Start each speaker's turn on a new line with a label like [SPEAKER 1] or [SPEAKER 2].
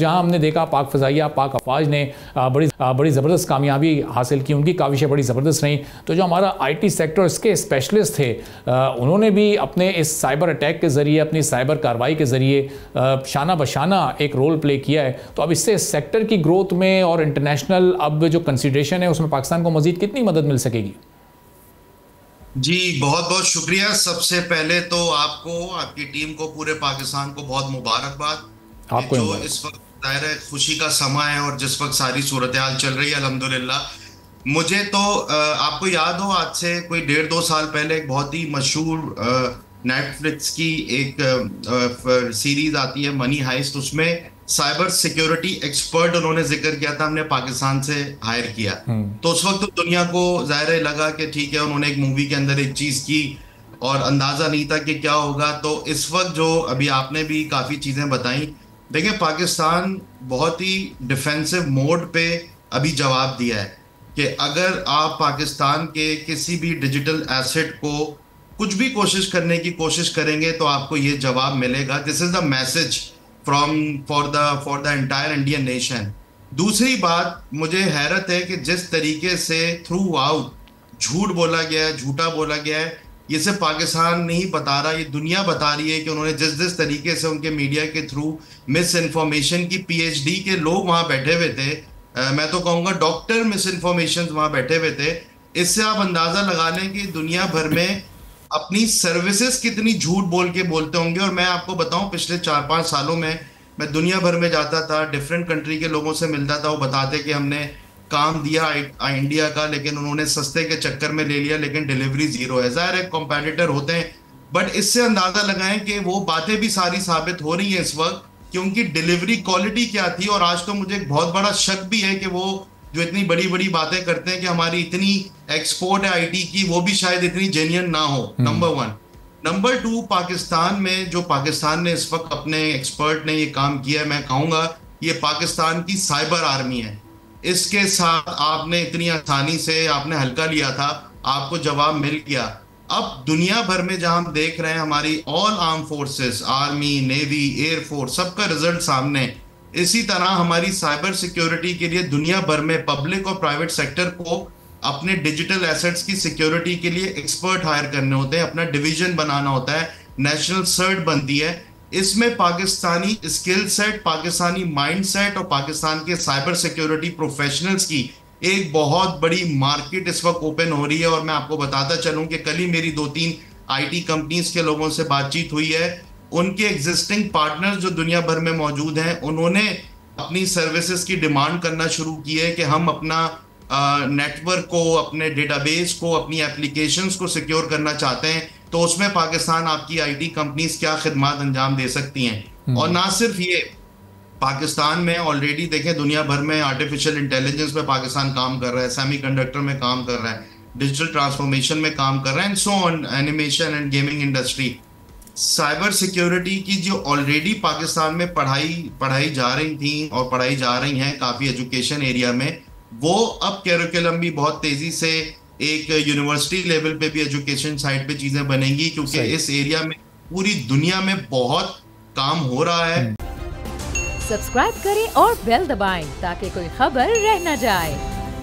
[SPEAKER 1] जहां हमने देखा पाक फ़ज़ाइया पाक अफवाज ने बड़ी ज़बरदस्त कामयाबी हासिल की, उनकी काविशें बड़ी ज़बरदस्त रहीं। तो जो हमारा आईटी सेक्टर इसके स्पेशलिस्ट थे उन्होंने भी अपने इस साइबर अटैक के ज़रिए, अपनी साइबर कार्रवाई के ज़रिए शाना बशाना एक रोल प्ले किया है। तो अब इससे सेक्टर की ग्रोथ में और इंटरनेशनल अब जो कंसिडरेशन है उसमें पाकिस्तान को मज़ीद कितनी मदद मिल सकेगी?
[SPEAKER 2] जी बहुत बहुत शुक्रिया। सबसे पहले तो आपको, आपकी टीम को, पूरे पाकिस्तान को बहुत मुबारकबाद कि
[SPEAKER 1] आपको
[SPEAKER 2] जो इस वक्त दायरा खुशी का समय है और जिस वक्त सारी सूरत हाल चल रही है अल्हम्दुलिल्लाह। मुझे तो आपको याद हो आज से कोई 1.5-2 साल पहले एक बहुत ही मशहूर नेटफ्लिक्स की एक सीरीज आती है मनी हाइस्ट, उसमें साइबर सिक्योरिटी एक्सपर्ट उन्होंने जिक्र किया था, हमने पाकिस्तान से हायर किया। तो उस वक्त तो दुनिया को ज़ाहिर लगा कि ठीक है, उन्होंने एक मूवी के अंदर एक चीज़ की और अंदाज़ा नहीं था कि क्या होगा। तो इस वक्त जो अभी आपने भी काफ़ी चीज़ें बताई, देखिए पाकिस्तान बहुत ही डिफेंसिव मोड पे अभी जवाब दिया है कि अगर आप पाकिस्तान के किसी भी डिजिटल एसेट को कुछ भी कोशिश करने की कोशिश करेंगे तो आपको ये जवाब मिलेगा। This is the message for the entire Indian nation. दूसरी बात, मुझे हैरत है कि जिस तरीके से थ्रू आउट झूठ बोला गया है, झूठा बोला गया है, ये सिर्फ पाकिस्तान नहीं बता रहा, ये दुनिया बता रही है कि उन्होंने जिस जिस तरीके से उनके मीडिया के थ्रू मिस इन्फॉर्मेशन की, पीएचडी के लोग वहां बैठे हुए थे, मैं तो कहूँगा डॉक्टर मिस इन्फॉर्मेशन वहां बैठे हुए थे। इससे आप अंदाजा लगा लें कि दुनिया भर में अपनी सर्विसेज कितनी झूठ बोल के बोलते होंगे। और मैं आपको बताऊं, पिछले 4-5 सालों में मैं दुनिया भर में जाता था, डिफरेंट कंट्री के लोगों से मिलता था, वो बताते कि हमने काम दिया इंडिया का, लेकिन उन्होंने सस्ते के चक्कर में ले लिया, लेकिन डिलीवरी जीरो है। ज़ाहिर है कॉम्पिटिटर होते हैं, बट इससे अंदाजा लगाएं कि वो बातें भी सारी साबित हो रही हैं इस वक्त कि उनकी डिलीवरी क्वालिटी क्या थी। और आज तो मुझे एक बहुत बड़ा शक भी है कि वो जो इतनी बड़ी बड़ी बातें करते हैं कि हमारी इतनी एक्सपोर्ट है आईटी की, वो भी शायद इतनी जेन्युइन ना हो। नंबर 1। नंबर 2, पाकिस्तान में जो पाकिस्तान ने इस वक्त अपने एक्सपर्ट ने ये काम किया है, मैं कहूँगा ये पाकिस्तान की साइबर आर्मी है। इसके साथ आपने इतनी आसानी से आपने हल्का लिया था, आपको जवाब मिल गया। अब दुनिया भर में जहां हम देख रहे हैं हमारी all arm forces, army, navy, air force, सबका रिजल्ट सामने। इसी तरह हमारी साइबर सिक्योरिटी के लिए दुनिया भर में पब्लिक और प्राइवेट सेक्टर को अपने डिजिटल एसेट्स की सिक्योरिटी के लिए एक्सपर्ट हायर करने होते हैं, अपना डिवीजन बनाना होता है, नेशनल सर्ट बनती है। इसमें Pakistani skill set, Pakistani mind set और पाकिस्तान के साइबर सिक्योरिटी प्रोफेशनल्स की एक बहुत बड़ी मार्केट इस वक्त ओपन हो रही है। और मैं आपको बताता चलूं कि कल ही मेरी 2-3 आईटी कंपनीज के लोगों से बातचीत हुई है। उनके एग्जिस्टिंग पार्टनर्स जो दुनिया भर में मौजूद हैं, उन्होंने अपनी सर्विसेज की डिमांड करना शुरू की है कि हम अपना नेटवर्क को, अपने डेटाबेस को, अपनी एप्लीकेशंस को सिक्योर करना चाहते हैं। तो उसमें पाकिस्तान आपकी आईटी कंपनीज क्या खिदमत अंजाम दे सकती हैं। और ना सिर्फ ये, पाकिस्तान में ऑलरेडी देखें दुनिया भर में आर्टिफिशियल इंटेलिजेंस में पाकिस्तान काम कर रहा है, सेमीकंडक्टर में काम कर रहा है, डिजिटल ट्रांसफॉर्मेशन में काम कर रहा है, and so on, animation and gaming industry. Cyber security की जो ऑलरेडी पाकिस्तान में पढ़ाई जा रही थी और पढ़ाई जा रही हैं काफ़ी एजुकेशन एरिया में, वो अब कैरिकुलम भी बहुत तेज़ी से एक यूनिवर्सिटी लेवल पे भी एजुकेशन साइड पे चीज़ें बनेंगी, क्योंकि इस एरिया में पूरी दुनिया में बहुत काम हो रहा है।
[SPEAKER 3] सब्सक्राइब करें और बेल दबाएं ताकि कोई खबर रह न जाए।